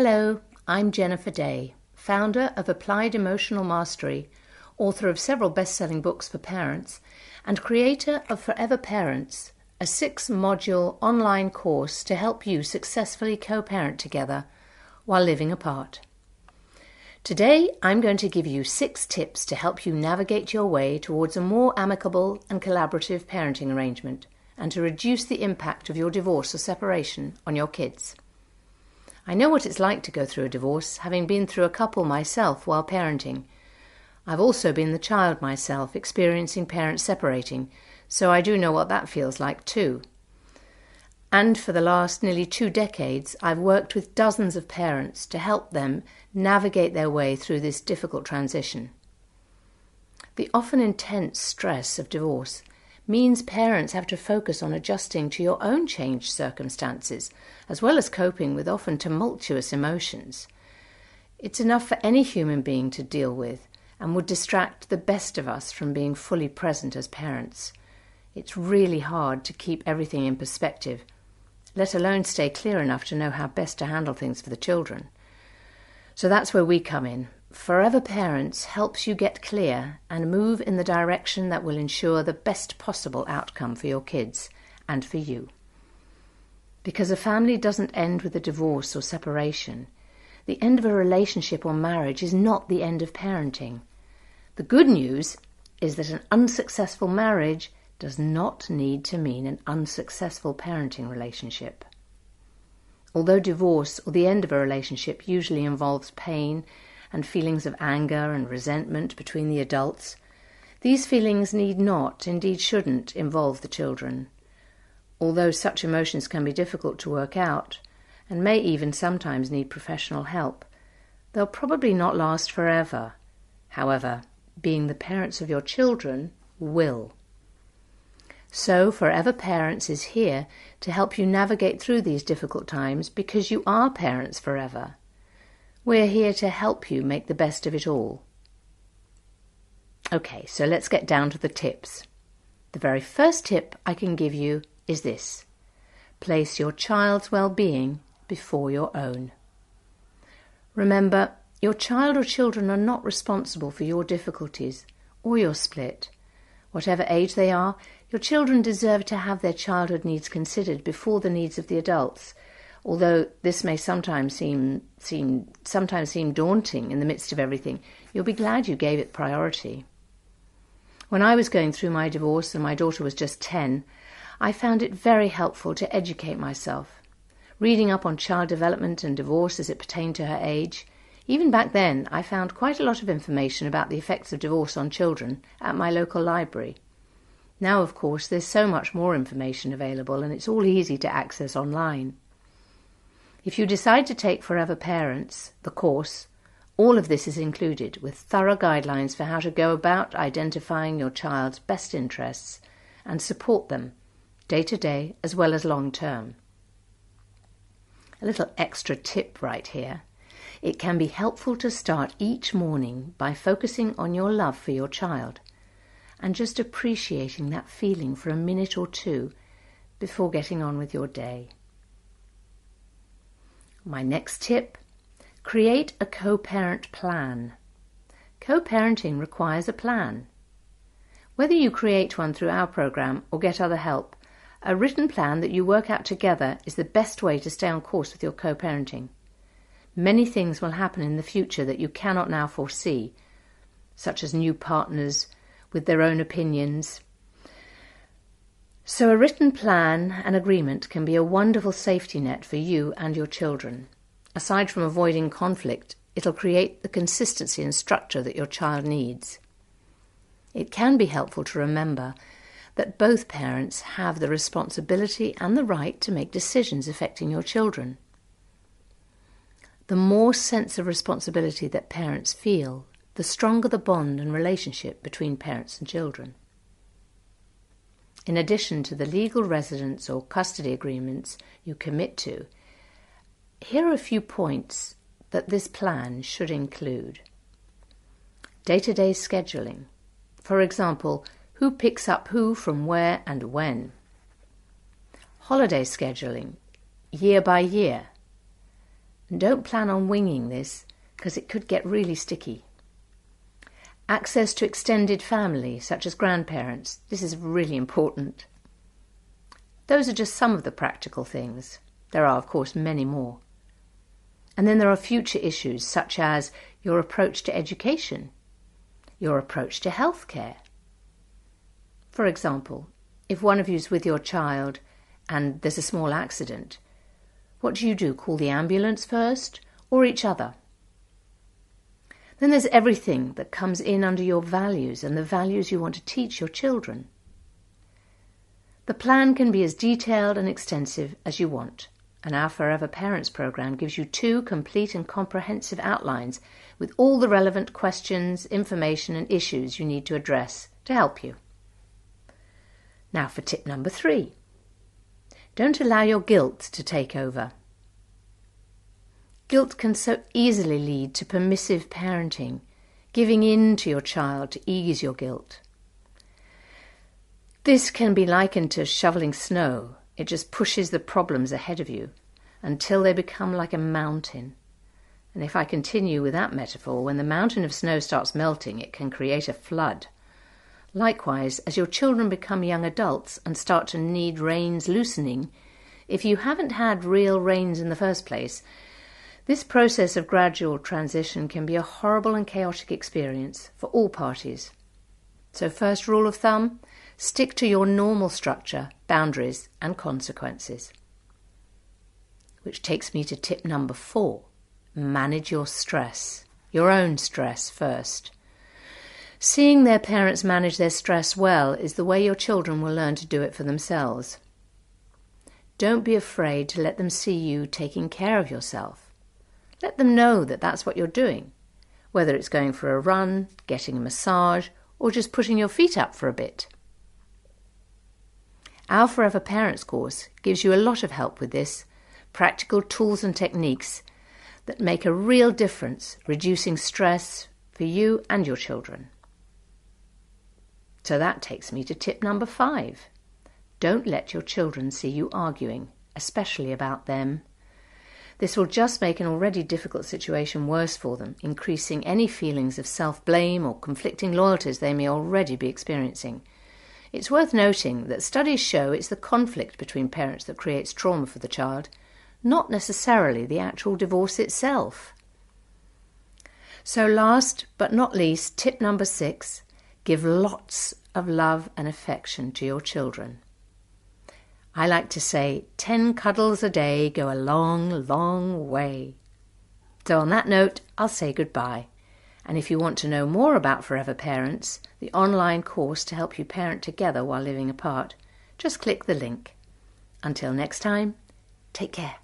Hello, I'm Jennifer Day, founder of Applied Emotional Mastery, author of several best-selling books for parents, and creator of Forever Parents, a 6-module online course to help you successfully co-parent together while living apart. Today, I'm going to give you 6 tips to help you navigate your way towards a more amicable and collaborative parenting arrangement and to reduce the impact of your divorce or separation on your kids. I know what it's like to go through a divorce, having been through a couple myself while parenting. I've also been the child myself, experiencing parents separating, so I do know what that feels like too. And for the last nearly 2 decades, I've worked with dozens of parents to help them navigate their way through this difficult transition. The often intense stress of divorce means parents have to focus on adjusting to your own changed circumstances, as well as coping with often tumultuous emotions. It's enough for any human being to deal with and would distract the best of us from being fully present as parents. It's really hard to keep everything in perspective, let alone stay clear enough to know how best to handle things for the children. So that's where we come in. Forever Parents helps you get clear and move in the direction that will ensure the best possible outcome for your kids and for you. Because a family doesn't end with a divorce or separation. The end of a relationship or marriage is not the end of parenting. The good news is that an unsuccessful marriage does not need to mean an unsuccessful parenting relationship. Although divorce or the end of a relationship usually involves pain and feelings of anger and resentment between the adults, these feelings need not, indeed shouldn't, involve the children. Although such emotions can be difficult to work out, and may even sometimes need professional help, they'll probably not last forever. However, being the parents of your children will. So Forever Parents is here to help you navigate through these difficult times because you are parents forever. We're here to help you make the best of it all. Okay, so let's get down to the tips. The very first tip I can give you is this: place your child's well-being before your own. Remember, your child or children are not responsible for your difficulties or your split. Whatever age they are, your children deserve to have their childhood needs considered before the needs of the adults. Although this may sometimes seem daunting in the midst of everything, you'll be glad you gave it priority. When I was going through my divorce and my daughter was just 10, I found it very helpful to educate myself, reading up on child development and divorce as it pertained to her age. Even back then, I found quite a lot of information about the effects of divorce on children at my local library. Now, of course, there's so much more information available and it's all easy to access online. If you decide to take Forever Parents, the course, all of this is included with thorough guidelines for how to go about identifying your child's best interests and support them, day to day as well as long term. A little extra tip right here. It can be helpful to start each morning by focusing on your love for your child and just appreciating that feeling for a minute or two before getting on with your day. My next tip: create a co-parent plan. Co-parenting requires a plan. Whether you create one through our program or get other help, a written plan that you work out together is the best way to stay on course with your co-parenting. Many things will happen in the future that you cannot now foresee, such as new partners with their own opinions. So a written plan and agreement can be a wonderful safety net for you and your children. Aside from avoiding conflict, it'll create the consistency and structure that your child needs. It can be helpful to remember that both parents have the responsibility and the right to make decisions affecting your children. The more sense of responsibility that parents feel, the stronger the bond and relationship between parents and children. In addition to the legal residence or custody agreements you commit to, here are a few points that this plan should include. Day-to-day scheduling. For example, who picks up who from where and when. Holiday scheduling, year by year. And don't plan on winging this, because it could get really sticky. Access to extended family, such as grandparents. This is really important. Those are just some of the practical things. There are, of course, many more. And then there are future issues, such as your approach to education, your approach to healthcare. For example, if one of you is with your child and there's a small accident, what do? Call the ambulance first, or each other? Then there's everything that comes in under your values and the values you want to teach your children. The plan can be as detailed and extensive as you want, and our Forever Parents program gives you 2 complete and comprehensive outlines with all the relevant questions, information and issues you need to address to help you. Now for tip number 3. Don't allow your guilt to take over. Guilt can so easily lead to permissive parenting, giving in to your child to ease your guilt. This can be likened to shoveling snow. It just pushes the problems ahead of you until they become like a mountain. And if I continue with that metaphor, when the mountain of snow starts melting, it can create a flood. Likewise, as your children become young adults and start to need reins loosening, if you haven't had real reins in the first place, this process of gradual transition can be a horrible and chaotic experience for all parties. So first rule of thumb, stick to your normal structure, boundaries and consequences. Which takes me to tip number 4. Manage your stress, your own stress first. Seeing their parents manage their stress well is the way your children will learn to do it for themselves. Don't be afraid to let them see you taking care of yourself. Let them know that that's what you're doing, whether it's going for a run, getting a massage, or just putting your feet up for a bit. Our Forever Parents course gives you a lot of help with this, practical tools and techniques that make a real difference, reducing stress for you and your children. So that takes me to tip number 5. Don't let your children see you arguing, especially about them. This will just make an already difficult situation worse for them, increasing any feelings of self-blame or conflicting loyalties they may already be experiencing. It's worth noting that studies show it's the conflict between parents that creates trauma for the child, not necessarily the actual divorce itself. So last but not least, tip number 6, give lots of love and affection to your children. I like to say 10 cuddles a day go a long, long way. So on that note, I'll say goodbye. And if you want to know more about Forever Parents, the online course to help you parent together while living apart, just click the link. Until next time, take care.